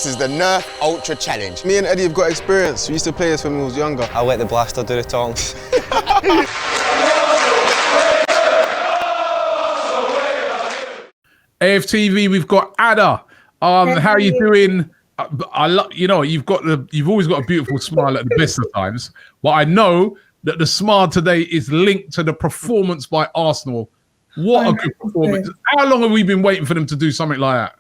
This is the Nerf Ultra Challenge. Me and Eddie have got experience. We used to play this when we was younger. I'll let the blaster do the tongs. AFTV, we've got Ada. How are you doing? You've always got a beautiful smile at the best of times. But I know that the smile today is linked to the performance by Arsenal. What a good performance. How long have we been waiting for them to do something like that?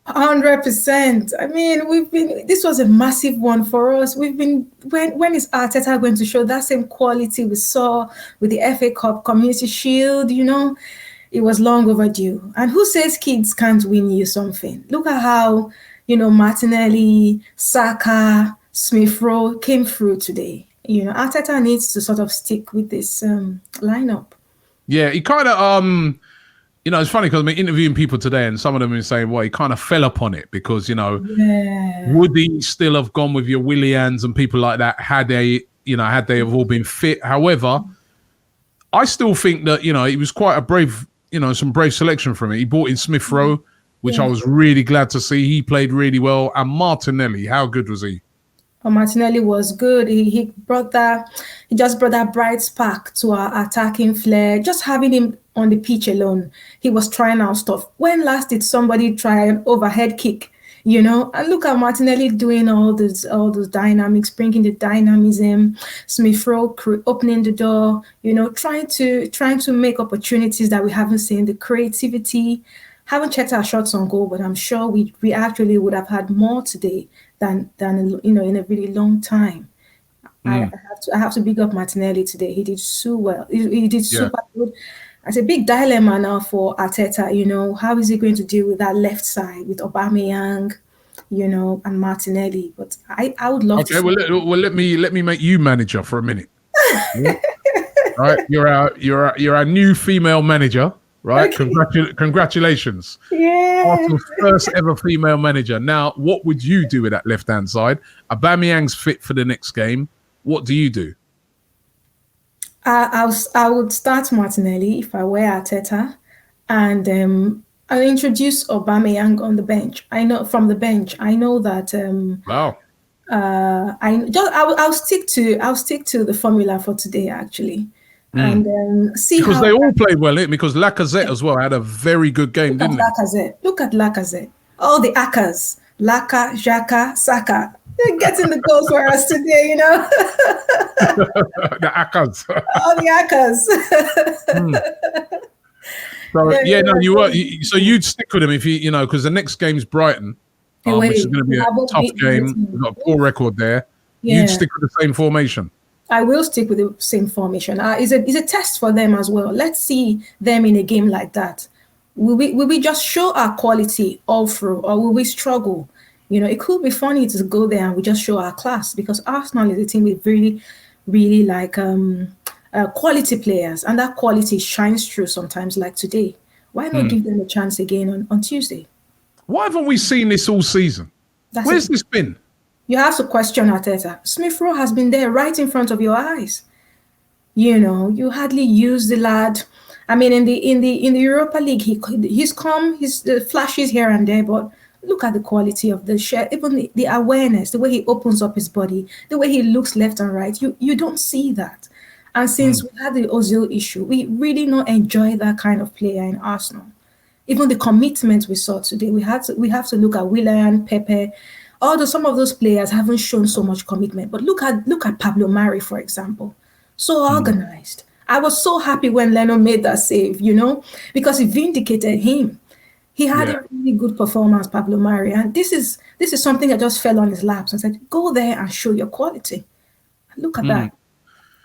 100%. I mean, this was a massive one for us. When is Arteta going to show that same quality we saw with the FA Cup, Community Shield, It was long overdue. And who says kids can't win you something? Look at how, Martinelli, Saka, Smith-Rowe came through today. Arteta needs to sort of stick with this lineup. Yeah, he kind of, it's funny because I'm interviewing people today and some of them are saying, well, he kind of fell upon it because, would he still have gone with your Willians and people like that had they have all been fit? However, I still think that, it was quite a brave, some brave selection from it. He brought in Smith-Rowe, which I was really glad to see. He played really well. And Martinelli, how good was he? Oh, Martinelli was good. He just brought that bright spark to our attacking flair. Just having him on the pitch alone, he was trying out stuff. When last did somebody try an overhead kick? And look at Martinelli doing all those dynamics, bringing the dynamism. Smith-Rowe opening the door. Trying to make opportunities that we haven't seen. The creativity. Haven't checked our shots on goal, but I'm sure we actually would have had more today than in a really long time. I have to big up Martinelli today. He did so well. He did super good. It's a big dilemma now for Arteta. How is he going to deal with that left side with Aubameyang, and Martinelli? But I would love to. Okay, let me make you manager for a minute. All right, you're our new female manager. Right, okay. Congratulations. Yeah. Arsenal's first ever female manager. Now, what would you do with that left-hand side? Aubameyang's fit for the next game. What do you do? I would start Martinelli if I were Arteta, and I'll introduce Aubameyang on the bench. I know from the bench. I know that. Wow. I'll stick to the formula for today actually. And see because how they all played well, because Lacazette as well had a very good game, didn't he? Look at Lacazette. All the Akas, Laka, Xhaka, Saka. They're getting the goals for us today, The Akas. All the Akas. So you were. So you'd stick with him if because the next game's Brighton, which is going to be a tough game. We've got a poor record there. Yeah. You'd stick with the same formation. I will stick with the same formation. It's a test for them as well. Let's see them in a game like that. Will we just show our quality all through, or will we struggle? It could be funny to go there and we just show our class, because Arsenal is a team with really, really quality players, and that quality shines through sometimes. Like today, why not give them a chance again on Tuesday? Why haven't we seen this all season? Where's this been? You have to question Arteta. Smith-Rowe has been there right in front of your eyes. You hardly use the lad. I mean, in the Europa League, he's come, he's flashes here and there, but look at the quality of the share, even the awareness, the way he opens up his body, the way he looks left and right. You don't see that. And since we had the Ozil issue, we really not enjoy that kind of player in Arsenal. Even the commitment we saw today, we have to look at Willian, Pepe. Although some of those players haven't shown so much commitment, but look at Pablo Mari, for example, so organized. I was so happy when Leno made that save, because it vindicated him. He had a really good performance, Pablo Mari, and this is something that just fell on his laps and said, "Go there and show your quality." Look at that.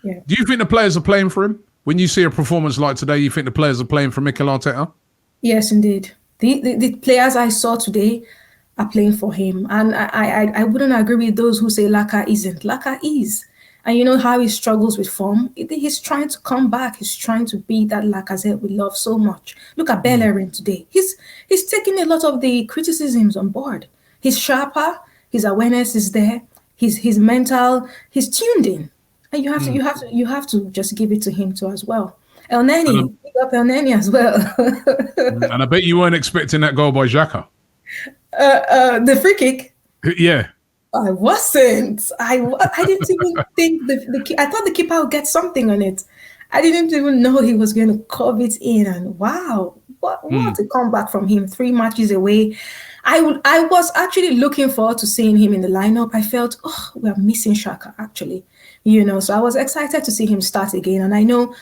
Yeah. Do you think the players are playing for him? When you see a performance like today, you think the players are playing for Mikel Arteta? Yes, indeed. The players I saw today are playing for him. And I wouldn't agree with those who say Laka isn't. Laka is. And you know how he struggles with form? He's trying to come back. He's trying to be that Lacazette we love so much. Look at Bellerin today. He's taking a lot of the criticisms on board. He's sharper. His awareness is there. His mental. He's tuned in. And you have to just give it to him too as well. El Neni, pick up El Neni as well. And I bet you weren't expecting that goal by Xhaka. The free kick. Yeah. I wasn't. I didn't even think I thought the keeper would get something on it. I didn't even know he was going to curve it in. And wow, what a comeback from him! 3 matches away. I was actually looking forward to seeing him in the lineup. I felt, oh, we're missing Xhaka actually, So I was excited to see him start again. And I know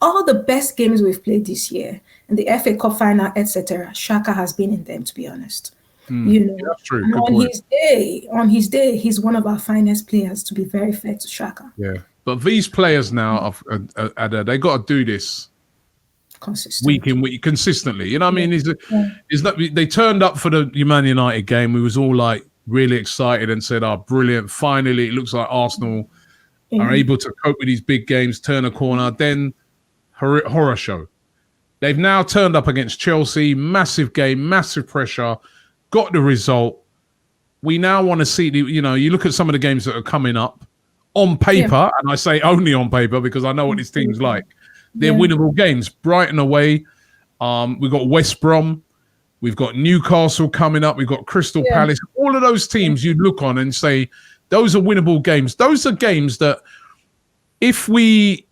all the best games we've played this year, in the FA Cup final, etc. Xhaka has been in them, to be honest. That's true. And on his day, he's one of our finest players. To be very fair to Xhaka. Yeah, but these players now, they got to do this week in week consistently. You know what I mean? Is that they turned up for the Man United game? We was all like really excited and said, "Oh, brilliant! Finally, it looks like Arsenal are able to cope with these big games, turn a corner." Then horror show. They've now turned up against Chelsea, massive game, massive pressure. Got the result. We now want to see you look at some of the games that are coming up on paper, and I say only on paper because I know what this team's like. They're winnable games. Brighton away. We've got West Brom. We've got Newcastle coming up. We've got Crystal Palace. All of those teams you'd look on and say those are winnable games. Those are games that if we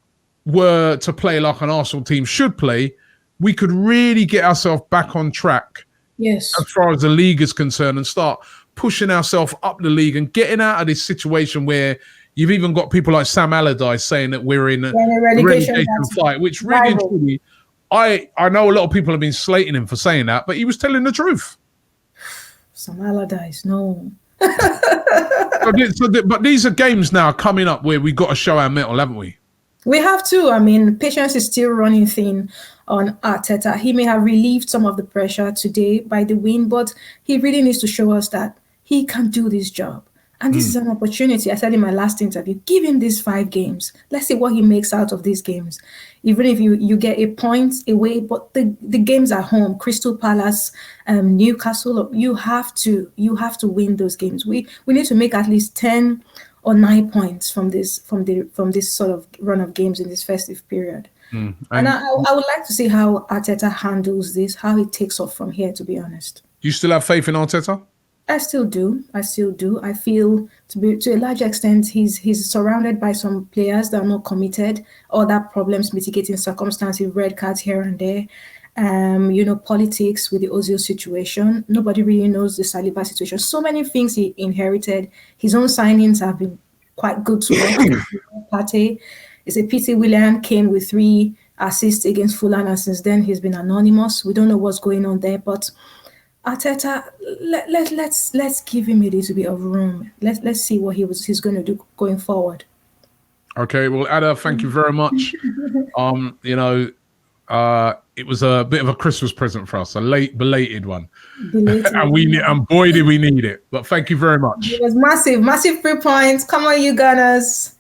were to play like an Arsenal team should play, we could really get ourselves back on track. Yes. As far as the league is concerned, and start pushing ourselves up the league and getting out of this situation where you've even got people like Sam Allardyce saying that we're in a relegation fight, which really and truly, I know a lot of people have been slating him for saying that, but he was telling the truth. Sam Allardyce, no. But these are games now coming up where we've got to show our mettle, haven't we? We have to. I mean, patience is still running thin on Arteta. He may have relieved some of the pressure today by the win, but he really needs to show us that he can do this job. And this is an opportunity. I said in my last interview, give him these 5 games. Let's see what he makes out of these games. Even if you get a point away, but the games at home, Crystal Palace, Newcastle, you have to win those games. We need to make at least 10 or 9 points from this sort of run of games in this festive period. And I would like to see how Arteta handles this, how he takes off from here, to be honest. Do you still have faith in Arteta? I still do. I feel to a large extent he's surrounded by some players that are not committed, other problems, mitigating circumstances, red cards here and there. Politics with the Ozil situation. Nobody really knows the Saliba situation. So many things he inherited. His own signings have been quite good to watch. Partey. It's a pity Willian came with 3 assists against Fulham, and since then he's been anonymous. We don't know what's going on there, but Arteta, let's give him a little bit of room. Let's see what he's going to do going forward. Okay, well, Ada, thank you very much. It was a bit of a Christmas present for us, a belated one. And boy, did we need it. But thank you very much. It was massive 3 points. Come on, you Gunners.